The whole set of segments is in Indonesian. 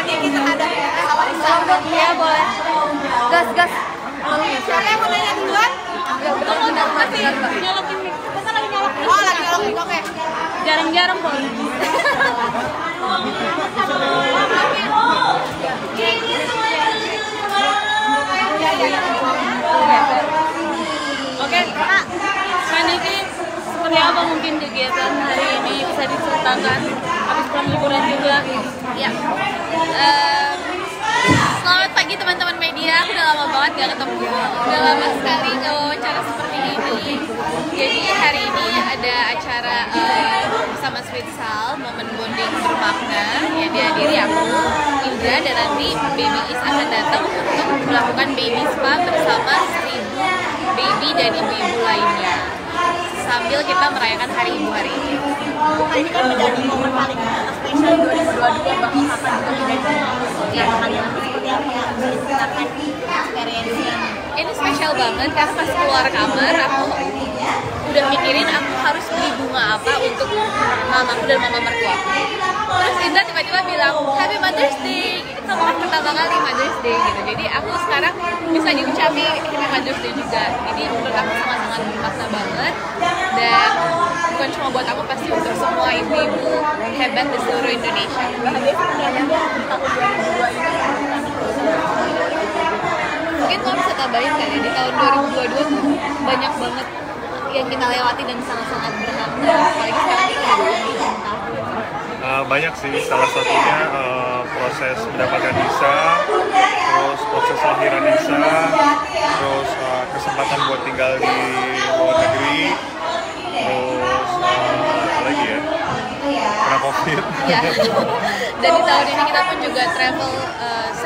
Niki terhadap Awarisa? Iya boleh. Gas. Siapa yang mau nanya duluan? Ya betul benar Mbak. Nyolokin mic. Kita lagi nyolok. Oh, lagi nyolok. Oke. Jarang-jarang kok. Oke, Kak. Niki, seperti apa mungkin kegiatan hari ini bisa diceritakan? Habis pulang liburan juga. Ya. Selamat pagi teman-teman media. Aku udah lama banget gak ketemu. Udah lama sekali gak wawancara seperti ini. Jadi hari ini ada acara bersama Sweet Sal, momen bonding bermakna yang dihadiri aku, Indra, dan nanti Baby Is akan datang untuk melakukan baby spa bersama 1000 baby dan ibu-ibu lainnya sambil kita merayakan Hari Ibu hari ini. Ini kan menjadi momen paling spesial 2022 bagi kakak juga menjadi yang kalian seperti apa yang bisa diceritakan experience-nya? Ini spesial banget karena pas keluar kamar aku udah mikirin aku harus beli bunga apa untuk mamaku dan mama mertuaku. Terus Indra tiba-tiba bilang Happy Mother's Day, kamu kan pertama kali Mother's Day gitu. Jadi aku sekarang bisa diucapin Happy Mother's Day juga. Jadi menurut aku sangat-sangat bermakna banget, dan bukan cuma buat aku, pasti untuk semua ibu-ibu hebat di seluruh Indonesia. Bahagia sebenarnya tahun 2022 ini Mungkin kalau bisa tambahin kali di tahun 2022 tuh banyak banget yang kita lewati dan sangat-sangat berharga. Apalagi sekarang kita udah 2 tahun. Banyak sih, salah satunya proses mendapatkan visa, terus proses lahiran visa, terus kesempatan buat tinggal di luar negeri, terus apa lagi ya, karena COVID. Ya. Dan di tahun ini kita pun juga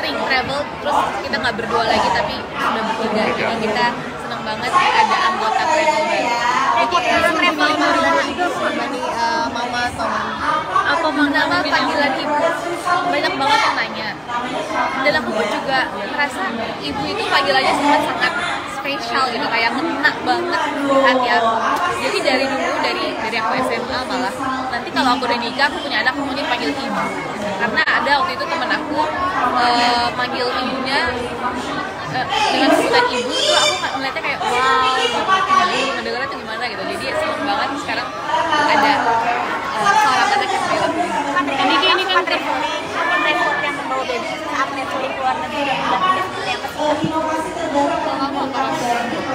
sering travel, terus kita nggak berdua lagi tapi sudah bertiga. Jadi kita senang banget ada anggota travel baru. program travel dari mama atau Apa nama panggilan ibu? Banyak banget yang nanya. Dan aku pun juga merasa ibu itu panggilannya sangat-sangat spesial gitu, kayak ngena banget di hati aku. Jadi dari dulu, dari aku SMA malah, nanti kalau aku udah nikah, aku punya anak, aku mungkin panggil ibu. Karena ada waktu itu temen aku manggil ibunya dengan sebutan ibu, itu aku ngeliatnya kayak wow gitu, ngedengarnya tuh gimana gitu. Jadi seneng banget sekarang ada seorang anak yang saya lakuin. ini kan traveling yang membawa baby saat traveling ke luar negeri dan udah pindah seperti apa sih?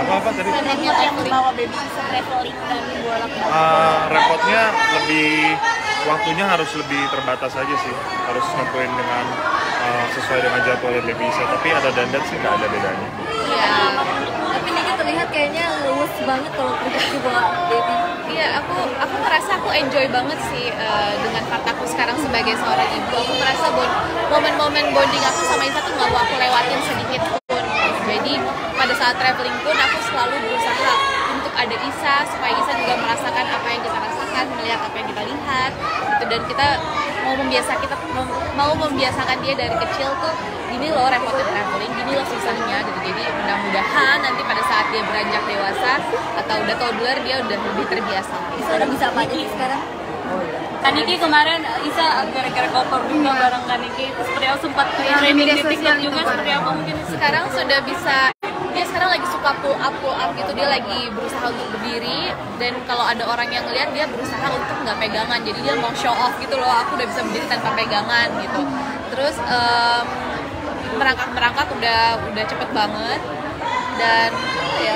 Apa tadi? Repot yang membawa baby traveling dan bolak Repotnya lebih, waktunya harus lebih terbatas aja sih, harus nentuin dengan sesuai dengan jadwal yang bisa. Tapi ada dandan sih nggak ada bedanya. Iya. Tapi Niki terlihat kayaknya luwes banget kalau pergi bawa baby. Iya, aku merasa aku enjoy banget sih dengan faktaku sekarang sebagai seorang ibu. Aku merasa momen-momen bonding aku sama Isa tuh nggak mau aku lewatin sedikit pun. Jadi pada saat traveling pun aku selalu berusaha untuk ada Isa, supaya Isa juga merasakan apa yang kita rasakan, melihat apa yang kita lihat gitu. Dan kita mau membiasakan dia dari kecil tuh, gini loh repotnya traveling, gini loh susahnya gitu. Jadi mudah-mudahan nanti pada saat dia beranjak dewasa atau udah toddler, dia udah lebih terbiasa. Isa udah bisa apa aja nih sekarang? Kaniki kemarin Isa gara-gara koper juga bareng Kaniki. Seperti apa sempat training di TikTok juga seperti apa mungkin? Sekarang sudah bisa, dia sekarang lagi suka pull up gitu. Dia lagi berusaha untuk berdiri, dan kalau ada orang yang ngeliat, dia berusaha untuk nggak pegangan. Jadi dia mau show off gitu loh, aku udah bisa berdiri tanpa pegangan gitu. Terus merangkak udah cepet banget. Dan ya,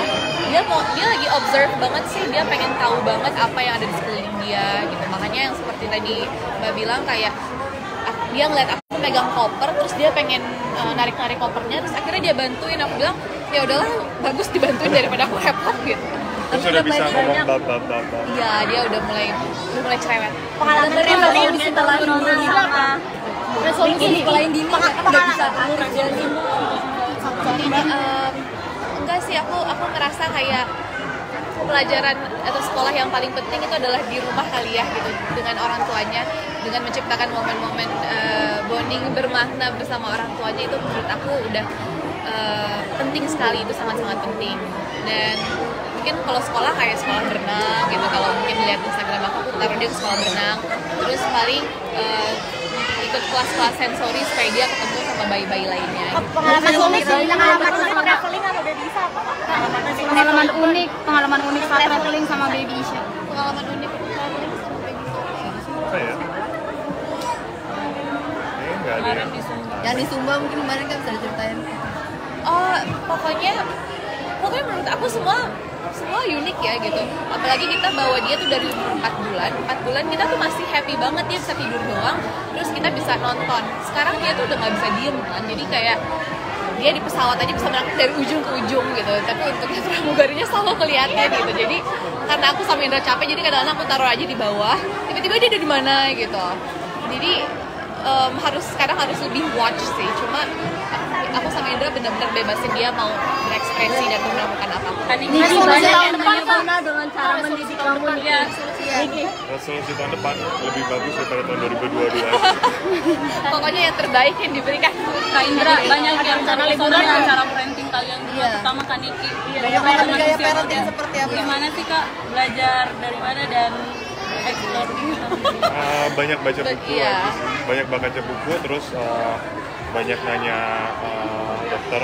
dia lagi observe banget sih, dia pengen tahu banget apa yang ada di sekeliling dia gitu. Makanya yang seperti tadi Mbak bilang, kayak dia ngeliat aku megang koper, terus dia pengen narik-narik kopernya, terus akhirnya dia bantuin. Aku bilang ya udahlah, bagus dibantuin daripada aku repot gitu. Terus udah bisa ngomong bab. Iya, dia udah mulai cerewet. pengalaman traveling Setelah nonton sama resolusi sekolahin dini udah bisa ngurus jadi Enggak sih, aku ngerasa kayak pelajaran atau sekolah yang paling penting itu adalah di rumah kali ya gitu, dengan orang tuanya, dengan menciptakan momen-momen bonding bermakna bersama orang tuanya. Itu menurut aku udah penting sekali, itu sangat-sangat penting. Dan mungkin kalau sekolah kayak sekolah berenang gitu, kalau mungkin lihat Instagram aku taruh dia ke sekolah berenang, terus paling ikut ikut kelas-kelas sensori supaya dia ketemu sama bayi-bayi lainnya. Pengalaman unik traveling sama Baby Isha apa? Pengalaman unik saat traveling sama Baby Isha. Pengalaman unik traveling sama Baby Isha. Apa ya? Nggak ada ya. Yang di Sumba mungkin kemarin kan bisa diceritain. Oh, pokoknya menurut aku semua unik ya gitu. Apalagi kita bawa dia tuh dari umur 4 bulan kita tuh masih happy banget, dia bisa tidur doang, terus kita bisa nonton. Sekarang dia tuh udah nggak bisa diem kan, jadi kayak dia di pesawat aja bisa berangkat dari ujung ke ujung gitu. Tapi untuk pramugarinya selalu kelihatan gitu. Jadi karena aku sama Indra capek, jadi kadang-kadang aku taruh aja di bawah, tiba-tiba dia ada di mana gitu. Jadi sekarang harus lebih watch sih. Cuma aku sama Indra benar-benar bebasin dia mau berekspresi dan melakukan apa-apa. Ini banyak yang menyebutnya dengan cara mendidik kamu ya. Resolusi tahun depan lebih bagus daripada tahun 2022. Pokoknya yang terbaik yang diberikan. Kak Indra banyak yang cara liburan dan cara parenting kalian juga, terutama Kak Niki. Gaya parenting seperti apa? Gimana sih Kak belajar dari mana dan explore gitu? Banyak baca buku, Iya. banyak baca buku, terus banyak nanya dokter.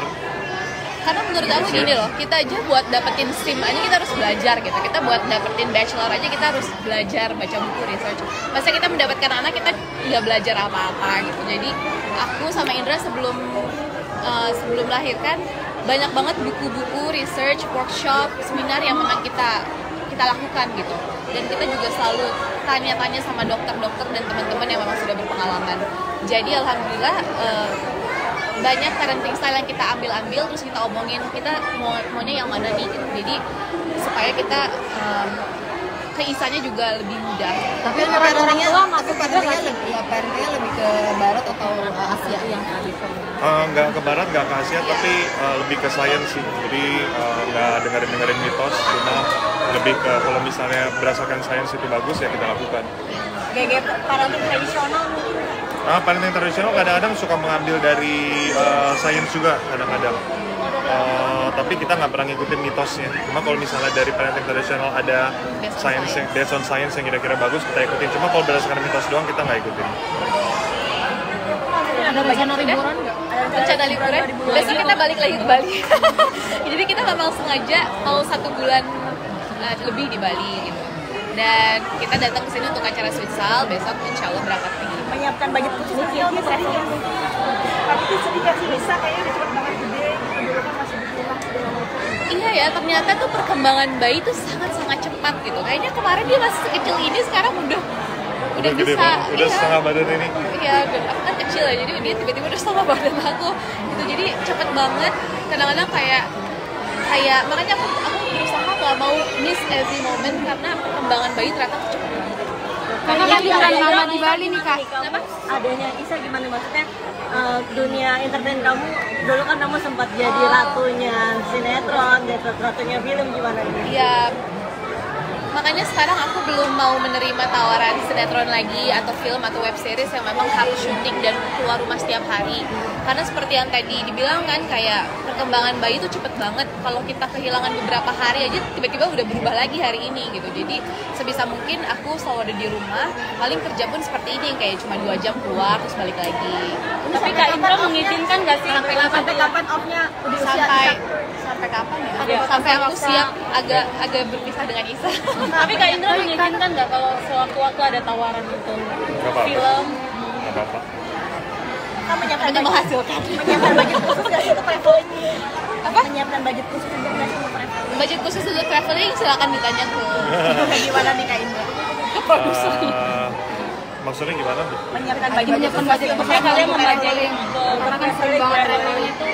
Karena menurut aku gini loh, kita aja buat dapetin SIM aja kita harus belajar gitu. Kita buat dapetin bachelor aja kita harus belajar baca buku, research. Masa kita mendapatkan anak kita nggak belajar apa-apa gitu. Jadi aku sama Indra sebelum melahirkan banyak banget buku-buku, research, workshop, seminar yang memang kita lakukan gitu. Dan kita juga selalu tanya-tanya sama dokter-dokter dan teman-teman yang memang sudah berpengalaman. Jadi alhamdulillah banyak parenting style yang kita ambil terus kita omongin kita maunya yang mana nih gitu. Jadi supaya kita ke Isanya juga lebih mudah. Tapi parentingnya lebih ke barat atau Asia yang Nggak ke barat, nggak ke Asia, tapi lebih ke science sih. Jadi nggak dengerin mitos, cuma lebih ke kalau misalnya berdasarkan science itu bagus ya kita lakukan. Gaya parenting tradisional mungkin. Parenting tradisional kadang-kadang suka mengambil dari science juga kadang-kadang. Tapi kita nggak pernah ngikutin mitosnya. Cuma kalau misalnya dari parenting tradisional ada science yang based on science yang kira-kira bagus kita ikutin. Cuma kalau berdasarkan mitos doang kita nggak ikutin. ada rencana liburan nggak? Rencana liburan, besok kita balik lagi ke Bali. Jadi kita memang sengaja mau 1 bulan lebih di Bali gitu. Dan kita datang ke sini untuk acara Switzal, besok insya Allah berangkat lagi. Menyiapkan budget khusus ya untuk traveling. Tapi itu sedikit sih bisa kayaknya udah cepet banget gede. Dulu kan masih berkurang segala macam. Iya ya, ternyata tuh perkembangan bayi tuh sangat-sangat cepat gitu. Kayaknya kemarin dia masih sekecil ini, sekarang udah Gede bisa. banget, udah setengah badan ini. Iya, aku kan kecil ya, jadi dia tiba-tiba udah setengah badan aku gitu. Jadi cepet banget. Kadang-kadang kayak makanya aku berusaha nggak mau miss every moment karena perkembangan bayi ternyata tuh cepet banget. Karena lagi lama di Bali nih Kak. Kenapa? Adanya Isa gimana maksudnya dunia entertain kamu dulu kan kamu sempat jadi ratunya sinetron, ratunya film gimana ini? Iya, makanya sekarang aku belum mau menerima tawaran sinetron lagi atau film atau web series yang memang harus syuting dan keluar rumah setiap hari. Karena seperti yang tadi dibilang kan, kayak perkembangan bayi itu cepet banget. Kalau kita kehilangan beberapa hari aja tiba-tiba udah berubah lagi hari ini gitu. Jadi sebisa mungkin aku selalu ada di rumah. Paling kerja pun seperti ini, kayak cuma 2 jam keluar terus balik lagi. Tapi Kak Indra mengizinkan nggak sih Sampai kapan off-nya? Sampai kapan ya? Sampai aku siap agak berpisah dengan Isa. Tapi Kak Indra mengizinkan nggak kalau sewaktu-waktu ada tawaran untuk Nggak apa-apa. film? Nggak apa-apa. Kamu menyiapkan Hanya menghasilkan. budget khusus nggak sih untuk traveling? Apa? Menyiapkan budget khusus untuk nggak sih untuk traveling? Budget khusus untuk traveling silakan ditanya ke Gimana nih Kak Indra? produser. Maksudnya gimana tuh? Menyiapkan budget khusus Saya kalian membajai Karena kan sering banget traveling itu.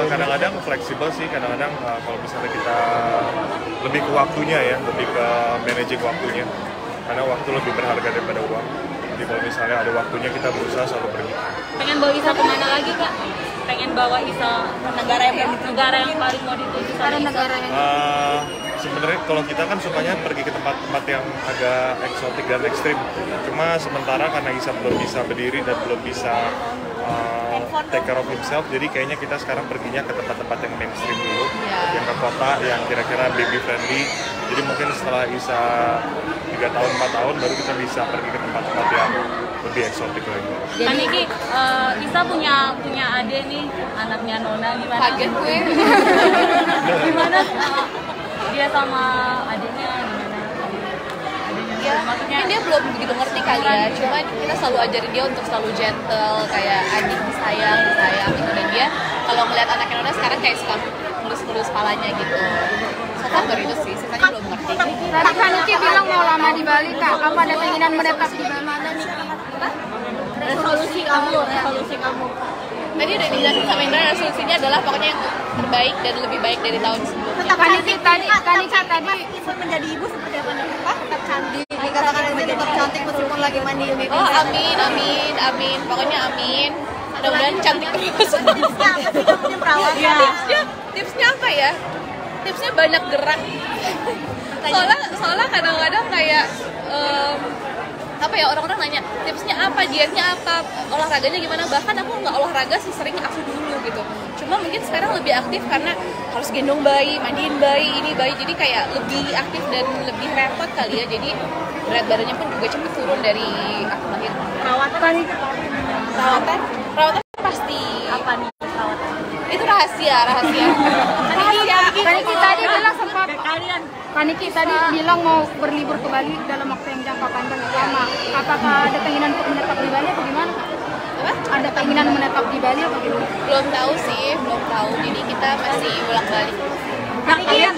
Kadang-kadang fleksibel sih, kadang-kadang kalau misalnya kita lebih ke waktunya ya, lebih ke managing waktunya. Karena waktu lebih berharga daripada uang. Jadi kalau misalnya ada waktunya kita berusaha selalu pergi. pengen bawa Isa kemana lagi Kak? Pengen bawa Isa negara yang paling mau dituju sama Isa. Negara yang Sebenarnya kalau kita kan sukanya pergi ke tempat-tempat yang agak eksotik dan ekstrim. Cuma sementara karena Isa belum bisa berdiri dan belum bisa take care of himself, jadi kayaknya kita sekarang perginya ke tempat-tempat yang mainstream dulu, yang ke kota, yang kira-kira baby friendly. Jadi mungkin setelah Isa 3 tahun 4 tahun baru kita bisa pergi ke tempat-tempat yang lebih eksotik lagi. Kak Niki, Isa punya adik nih, anaknya Nona, gimana? Kaget gue. Gimana dia sama adiknya gimana? Ya, Maksudnya mungkin dia belum begitu ngerti kali ya, cuman kita selalu ajarin dia untuk selalu gentle, kayak adik disayang gitu. Dan dia kalau ngeliat anaknya Nona sekarang kayak suka ngelus-ngelus kepalanya gitu. So baru itu sih, sisanya belum ngerti. Tadi Kak Niki bilang mau lama di Bali, Kak. Apa ada keinginan menetap di Bali? resolusi kamu. Tadi udah dijelasin sama Indra, resolusinya adalah pokoknya yang terbaik dan lebih baik dari tahun sebelumnya. Kak Niki tadi menjadi ibu seperti apa nih? Tetap cantik. dikatakan ini tetap cantik meskipun lagi mandi baby. Oh amin, pokoknya amin. Mudah-mudahan cantik terus. Tipsnya apa sih kamu perawat? Tipsnya apa ya? Tipsnya banyak gerak. Soalnya kadang-kadang kayak apa ya, orang-orang nanya tipsnya apa, dietnya apa, olahraganya gimana. Bahkan aku nggak olahraga sesering aku dulu gitu. Cuma mungkin sekarang lebih aktif karena harus gendong bayi, mandiin bayi, ini bayi, jadi kayak lebih aktif dan lebih repot kali ya. Jadi berat badannya pun juga cepet turun dari aku lahir. Perawatan Pasti. apa nih perawatan? Itu rahasia. Kaniki tadi bilang sempat Kalian Kaniki tadi bilang mau berlibur ke Bali dalam waktu yang jangka panjang ya, lama. Apakah ada keinginan untuk menetap di Bali atau gimana? Apa? Ada keinginan menetap di Bali atau gimana? Belum tahu. Jadi kita masih bolak-balik. Kalian